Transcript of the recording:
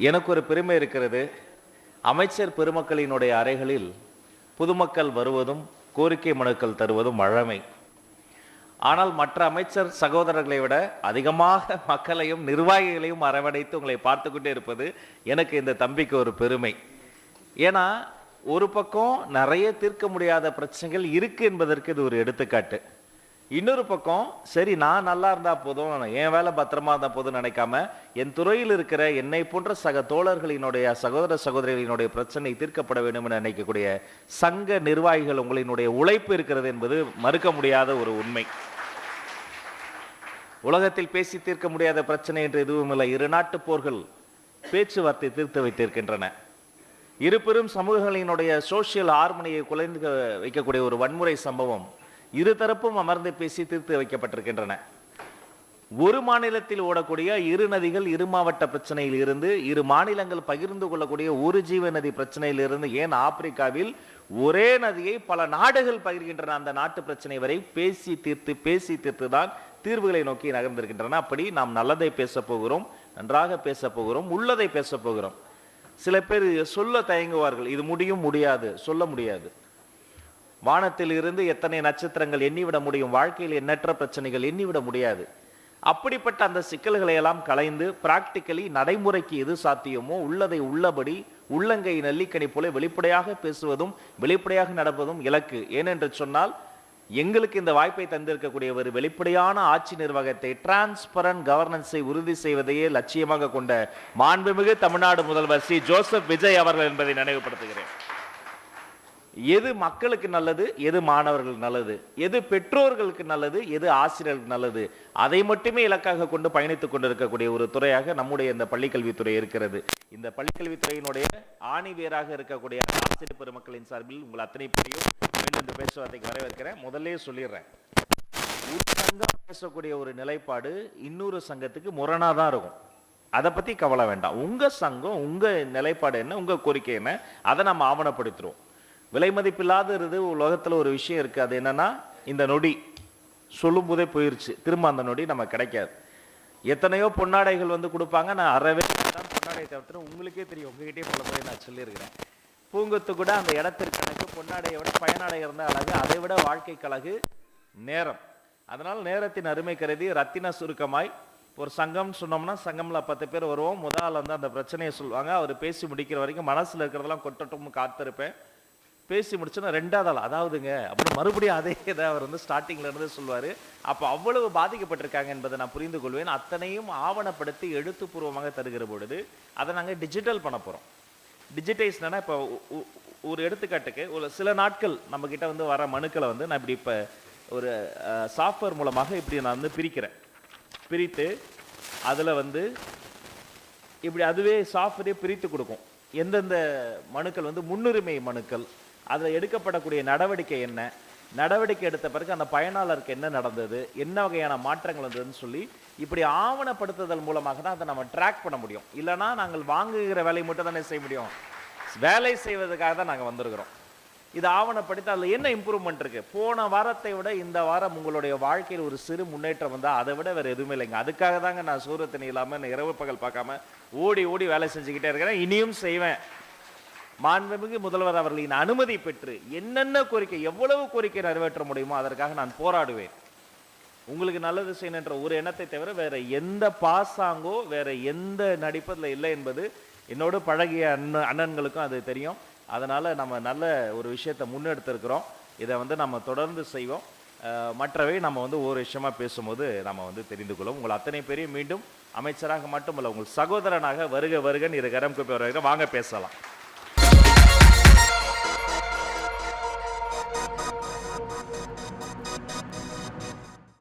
எனக்கு ஒரு பெருமை இருக்கிறது. அமைச்சர் பெருமக்களினுடைய அறைகளில் பொதுமக்கள் வருவதும் கோரிக்கை மனுக்கள் தருவதும் வழமை. ஆனால் மற்ற அமைச்சர் சகோதரர்களை விட அதிகமாக மக்களையும் நிர்வாகிகளையும் அரவணைத்து உங்களை பார்த்து கொண்டே இருப்பது எனக்கு இந்த தம்பிக்கு ஒரு பெருமை. ஏன்னா ஒரு பக்கம் நிறைய தீர்க்க முடியாத பிரச்சனைகள் இருக்கு என்பதற்கு இது ஒரு எடுத்துக்காட்டு. இன்னொரு பக்கம் சரி நான் நல்லா இருந்தா போதும், என் வேலை பத்திரமா இருந்தா போதும் நினைக்காம என் துறையில் இருக்கிற என்னை போன்ற சக தோழர்களினுடைய சகோதர சகோதரிகளினுடைய பிரச்சனை தீர்க்கப்பட வேண்டும் என நினைக்கக்கூடிய சங்க நிர்வாகிகள் உங்களினுடைய உழைப்பு இருக்கிறது என்பது மறுக்க முடியாத ஒரு உண்மை. உலகத்தில் பேசி தீர்க்க முடியாத பிரச்சனை என்று எதுவும் இல்லை. இரு நாட்டு போர்கள் பேச்சுவார்த்தை தீர்த்து வைத்திருக்கின்றன. இரு பெரும் சமூகங்களினுடைய சோசியல் ஹார்மனியை குலைந்து வைக்கக்கூடிய ஒரு வன்முறை சம்பவம் இருதரப்பும் அமர்ந்து பேசி தீர்த்து வைக்கப்பட்டிருக்கின்றன. ஒரு மாநிலத்தில் ஓடக்கூடிய இரு நதிகள் இரு மாவட்ட பிரச்சனையில் இருந்து, இரு மாநிலங்கள் பகிர்ந்து கொள்ளக்கூடிய ஒரு ஜீவ நதி பிரச்சனையில் இருந்து, ஏன் ஆப்பிரிக்காவில் ஒரே நதியை பல நாடுகள் பகிர்கின்றன அந்த நாட்டு பிரச்சனை வரை பேசி தீர்த்து தான் தீர்வுகளை நோக்கி நகர்ந்திருக்கின்றன. அப்படி நாம் நல்லதை பேச போகிறோம், நன்றாக பேச போகிறோம், உள்ளதை பேச போகிறோம். சில பேர் சொல்ல தயங்குவார்கள், இது முடியாது, சொல்ல முடியாது. வானத்தில் இருந்து எத்தனை நட்சத்திரங்கள் எண்ணிவிட முடியும், வாழ்க்கையில் எண்ணற்ற பிரச்சனைகள் எண்ணிவிட முடியாது. அப்படிப்பட்ட அந்த சிக்கல்களை எல்லாம் களைந்து பிராக்டிக்கலி நடைமுறைக்கு எது சாத்தியமோ உள்ளதை உள்ளபடி உள்ளங்கை நெல்லிக்கனி போல வெளிப்படையாக பேசுவதும் வெளிப்படையாக நடப்பதும் இலக்கு. ஏனென்று சொன்னால் எங்களுக்கு இந்த வாய்ப்பை தந்திருக்கக்கூடிய ஒரு வெளிப்படையான ஆட்சி நிர்வாகத்தை, டிரான்ஸ்பரண்ட் கவர்னன்ஸை உறுதி செய்வதையே லட்சியமாக கொண்ட மாண்புமிகு தமிழ்நாடு முதல்வர் ஸ்ரீ ஜோசப் விஜய் அவர்கள் என்பதை நினைவுபடுத்துகிறேன். எது மக்களுக்கு நல்லது, எது மாணவர்களுக்கு நல்லது, எது பெற்றோர்களுக்கு நல்லது, எது ஆசிரியர்களுக்கு நல்லது, அதை மட்டுமே இலக்காக கொண்டு பயணித்துக் கொண்டிருக்கக்கூடிய ஒரு துறையாக நம்முடைய இந்த பள்ளிக்கல்வித்துறை இருக்கிறது. இந்த பள்ளிக்கல்வித்துறையினுடைய ஆணிவேராக இருக்கக்கூடிய ஆசிரியர் பெருமக்களின் சார்பில் உங்கள் அத்தனை பேரையும் மீண்டும் இந்த பேச்சுவார்த்தைக்கு வரவேற்கிறேன். முதல்ல சொல்லிடுறேன், ஒரு சங்கம் பேசக்கூடிய ஒரு நிலைப்பாடு இன்னொரு சங்கத்துக்கு முரணாதான் இருக்கும். அதை பத்தி கவலை வேண்டாம். உங்க சங்கம், உங்க நிலைப்பாடு என்ன, உங்க கோரிக்கை என்ன, அதை நம்ம ஆவணப்படுத்துறோம். விலை மதிப்பில்லாத உலகத்துல ஒரு விஷயம் இருக்கு. அது என்னன்னா, இந்த நொடி சொல்லும் போதே போயிருச்சு, திரும்ப அந்த நொடி நம்ம கிடைக்காது. எத்தனையோ பொன்னாடைகள் வந்து கொடுப்பாங்க, நான் அறவே பொன்னாடை தவிர்த்து உங்களுக்கே தெரியும், உங்ககிட்டே பல முறை நான் சொல்லியிருக்கிறேன். பூங்கொத்து கூட அந்த இடத்திற்கு கணக்கு, பொன்னாடையை விட பயனாடை இருந்த அழகு, அதை விட வாழ்க்கைக்கு அழகு நேரம். அதனால் நேரத்தின் அருமை கருதி ரத்தின சுருக்கமாய் ஒரு சங்கம் சொன்னோம்னா சங்கம்ல 10 பேர் வருவோம். முதல் வந்து அந்த பிரச்சனையை சொல்லுவாங்க, அவர் பேசி முடிக்கிற வரைக்கும் மனசுல இருக்கிறதெல்லாம் கொட்டட்டும்னு காத்திருப்பேன். பேசி முடிச்சுன்னா 2வது ஆள் அதாவதுங்க அப்புறம் மறுபடியும் அதே இதை அவர் வந்து ஸ்டார்டிங்ல இருந்து சொல்லுவார். அப்போ அவ்வளவு பாதிக்கப்பட்டிருக்காங்க என்பதை நான் புரிந்து கொள்வேன். அத்தனையும் ஆவணப்படுத்தி எழுத்துப்பூர்வமாக தருகிற பொழுது அதை நாங்கள் டிஜிட்டல் பண்ண போகிறோம். டிஜிட்டைஸ்னா இப்போ ஒரு எடுத்துக்காட்டுக்கு ஒரு சில நாட்கள் நம்ம கிட்ட வந்து வர மனுக்களை வந்து நான் இப்படி இப்போ ஒரு சாஃப்ட்வேர் மூலமாக இப்படி நான் வந்து பிரித்து அதில் வந்து இப்படி அதுவே சாஃப்ட்வேரே பிரித்து கொடுக்கும். எந்தெந்த மனுக்கள் வந்து முன்னுரிமை மனுக்கள், அதில் எடுக்கப்படக்கூடிய நடவடிக்கை என்ன, நடவடிக்கை எடுத்த பிறகு அந்த பயனாளருக்கு என்ன நடந்தது, என்ன வகையான மாற்றங்கள் வந்ததுன்னு சொல்லி இப்படி ஆவணப்படுத்துதல் மூலமாக தான் அதை நம்ம ட்ராக் பண்ண முடியும். இல்லைனா நாங்கள் வாங்குகிற வேலையை மட்டும் தானே செய்ய முடியும், வேலை செய்வதற்காக தான் நாங்கள் வந்திருக்கிறோம். இது ஆவணப்படுத்தி அதில் என்ன இம்ப்ரூவ்மெண்ட் இருக்கு, போன வாரத்தை விட இந்த வாரம் உங்களுடைய வாழ்க்கையில் ஒரு சிறு முன்னேற்றம் வந்தால் அதை விட வேறு எதுவுமே இல்லைங்க. அதுக்காக தாங்க நான் சூரத்தனி இல்லாமல் இரவு பகல் பார்க்காம ஓடி வேலை செஞ்சுக்கிட்டே இருக்கிறேன், இனியும் செய்வேன். மாண்புமிகு முதல்வர் அவர்களின் அனுமதி பெற்று என்னென்ன கோரிக்கை, எவ்வளவு கோரிக்கை நிறைவேற்ற முடியுமோ அதற்காக நான் போராடுவேன். உங்களுக்கு நல்லது செய்யணுன்ற ஒரு எண்ணத்தை தவிர வேற எந்த பாசாங்கோ வேற எந்த நடிப்பதில் இல்லை என்பது என்னோடு பழகிய அண்ணன்களுக்கும் அது தெரியும். அதனால நம்ம நல்ல ஒரு விஷயத்தை முன்னெடுத்திருக்கிறோம். இதை வந்து நம்ம தொடர்ந்து செய்வோம். மற்றவை நம்ம வந்து ஒரு விஷயமா பேசும்போது நம்ம வந்து தெரிந்து கொள்ளும். உங்கள் அத்தனை பேரையும் மீண்டும் அமைச்சராக மட்டுமல்ல, உங்கள் சகோதரனாக வருக வருகன்னு இரு கரம் கூப்பி வருக, வாங்க பேசலாம்.